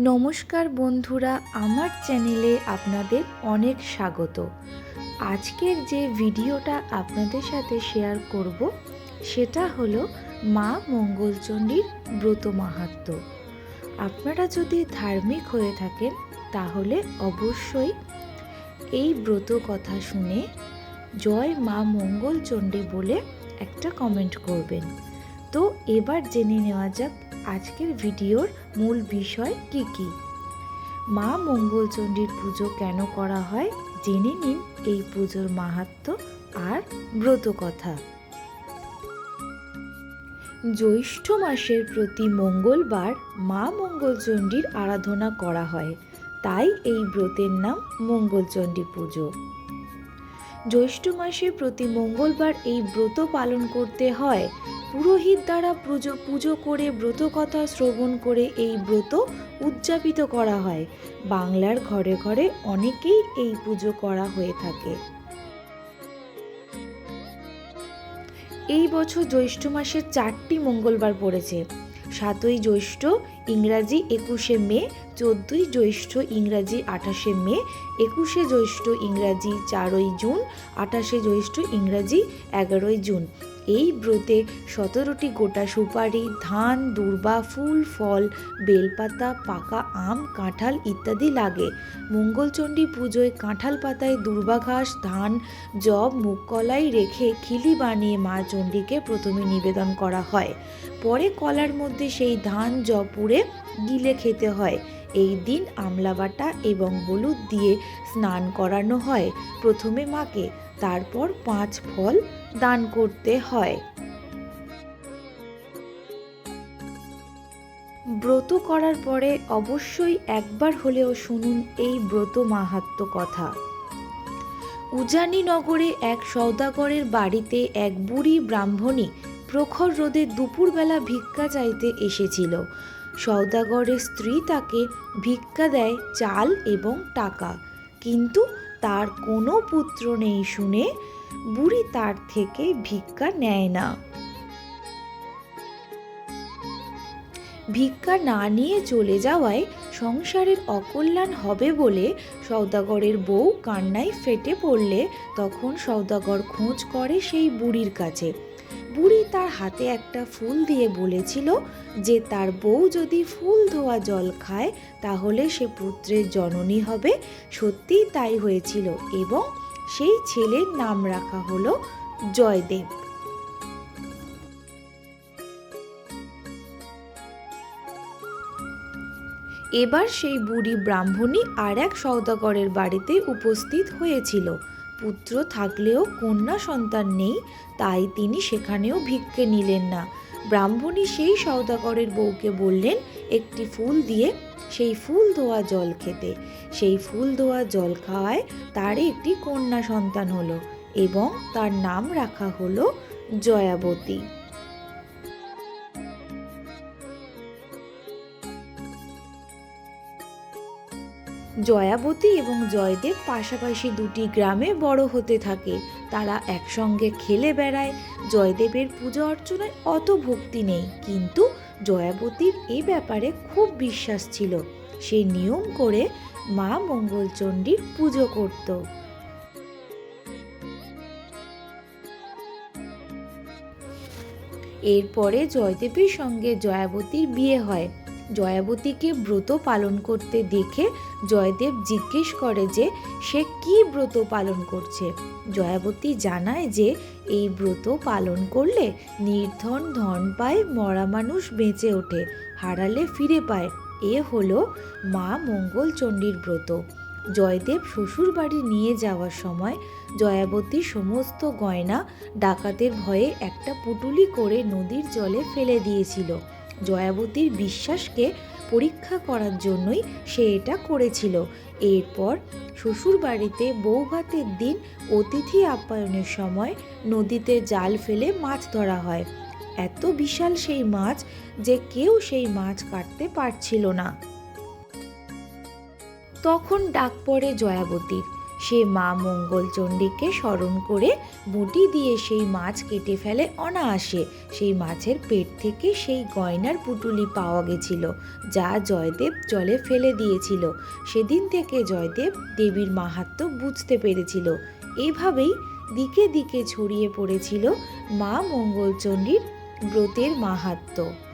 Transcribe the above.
নমস্কার বন্ধুরা, আমার চ্যানেলে আপনাদের অনেক স্বাগত। আজকের যে ভিডিওটা আপনাদের সাথে শেয়ার করব সেটা হলো মা মঙ্গলচণ্ডীর ব্রত মাহাত্ম্য। আপনারা যদি ধার্মিক হয়ে থাকেন তাহলে অবশ্যই এই ব্রত কথা শুনে জয় মা মঙ্গলচণ্ডী বলে একটা কমেন্ট করবেন। তো এবার জেনে নেওয়া যাক আজকের ভিডিওর মূল বিষয় কি কি। মা মঙ্গলচণ্ডীর পুজো কেন করা হয় জেনে নিন এই পুজোর মাহাত্ম্য আর ব্রত কথা। জ্যৈষ্ঠ মাসের প্রতি মঙ্গলবার মা মঙ্গলচণ্ডীর আরাধনা করা হয়, তাই এই ব্রতের নাম মঙ্গলচণ্ডী পুজো। জ্যৈষ্ঠ মাসে প্রতি মঙ্গলবার এই ব্রত পালন করতে হয়। পুরোহিত দ্বারা পুজো করে ব্রত কথা শ্রবণ করে এই ব্রত উদযাপিত করা হয়। বাংলার ঘরে ঘরে অনেকেই এই পুজো করা হয়ে থাকে। এই বছর জ্যৈষ্ঠ মাসে 4টি মঙ্গলবার পড়েছে। 7ই জ্যৈষ্ঠ ইংরাজি 21শে মে, 14ই জ্যৈষ্ঠ ইংরাজি 28শে মে, 21শে জ্যৈষ্ঠ ইংরাজি 4ই জুন, 28শে জ্যৈষ্ঠ ইংরাজি 11ই জুন। এই ব্রতে 17টি গোটা সুপারি, ধান, দূর্বা, ফুল, ফল, বেলপাতা, পাকা আম, কাঁঠাল ইত্যাদি লাগে। মঙ্গলচণ্ডী পুজোয় কাঁঠাল পাতায় দূর্বা ঘাস, ধান, জব, মুগকলাই রেখে খিলি বানিয়ে মা চণ্ডীকে প্রথমে নিবেদন করা হয়। পরে কলার মধ্যে সেই ধান জব পুড়ে গিলে খেতে হয়। এই দিন আমলা বাটা এবং হলুদ দিয়ে স্নান করানো হয় প্রথমে মাকে, তারপর 5 ফল দান করতে হয়। ব্রত করার পরে অবশ্যই একবার হলেও শুনুন এই ব্রত মাহাত্ম্য কথা। উজানি নগরে এক সওদাগরের বাড়িতে এক বুড়ি ব্রাহ্মণী প্রখর রোদে দুপুরবেলা ভিক্ষা চাইতে এসেছিল। সওদাগরের স্ত্রী তাকে ভিক্ষা দেয় চাল এবং টাকা, কিন্তু তার কোনো পুত্র নেই শুনে বুড়ি তার থেকে ভিক্ষা নেয় না। ভিক্ষা না নিয়ে চলে যাওয়ায় সংসারের অকল্যাণ হবে বলে সওদাগরের বউ কান্নায় ফেটে পড়লে তখন সওদাগর খোঁজ করে সেই বুড়ির কাছে। বুড়ি তার হাতে একটা ফুল দিয়ে বলেছিল যে তার বউ যদি ফুল ধোয়া জল খায় তাহলে সে পুত্রের জননী হবে। সত্যিই তাই হয়েছিল এবং সেই ছেলের নাম রাখা হলো জয়দেব। এবার সেই বুড়ি ব্রাহ্মণী আর এক সওদাগরের বাড়িতে উপস্থিত হয়েছিল। পুত্র থাকলেও কন্যা সন্তান নেই, তাই তিনি সেখানেও ভিক্ষে নিলেন না। ব্রাহ্মণী সেই সওদাগরের বউকে বললেন একটি ফুল দিয়ে সেই ফুল ধোয়া জল খেতে। সেই ফুল ধোয়া জল খাওয়ায় তার একটি কন্যা সন্তান হলো এবং তার নাম রাখা হলো জয়াবতী। জয়াবতী এবং জয়দেব পাশাপাশি দুটি গ্রামে বড় হতে থাকে। তারা একসঙ্গে খেলে বেড়ায়। জয়দেবের পূজা অর্চনায় অত ভক্তি নেই, কিন্তু জয়াবতীর এ ব্যাপারে খুব বিশ্বাস ছিল। সে নিয়ম করে মা মঙ্গলচণ্ডীর পুজো করত। এরপরে জয়দেবের সঙ্গে জয়াবতীর বিয়ে হয়। জয়াবতীকে ব্রত পালন করতে দেখে জয়দেব জিজ্ঞেস করে যে সে কি ব্রত পালন করছে। জয়াবতী জানায় যে এই ব্রত পালন করলে নির্ধন ধন পায়, মরা মানুষ বেঁচে ওঠে, হারালে ফিরে পায়। এ হলো মা মঙ্গলচণ্ডীর ব্রত। জয়দেব শ্বশুর বাড়ি নিয়ে যাওয়ার সময় জয়াবতী সমস্ত গয়না ডাকাতের ভয়ে একটা পুটুলি করে নদীর জলে ফেলে দিয়েছিল। জয়াবতীর বিশ্বাসকে পরীক্ষা করার জন্যই সে এটা করেছিল। এরপর শ্বশুর বাড়িতে বৌভাতের দিন অতিথি আপ্যায়নের সময় নদীতে জাল ফেলে মাছ ধরা হয়। এত বিশাল সেই মাছ যে কেউ সেই মাছ কাটতে পারছিল না। তখন ডাক পড়ে জয়াবতীর। সে মা মঙ্গলচণ্ডীকে স্মরণ করে বঁটি দিয়ে সেই মাছ কেটে ফেলে অনায়াসে। সেই মাছের পেট থেকে সেই গয়নার পুঁটুলি পাওয়া গেছিল, যা জয়দেব জলে ফেলে দিয়েছিল। সেদিন থেকে জয়দেব দেবীর মাহাত্ম্য বুঝতে পেরেছিল। এইভাবেই দিকে দিকে ছড়িয়ে পড়েছিল মা মঙ্গলচণ্ডীর ব্রতের মাহাত্ম্য।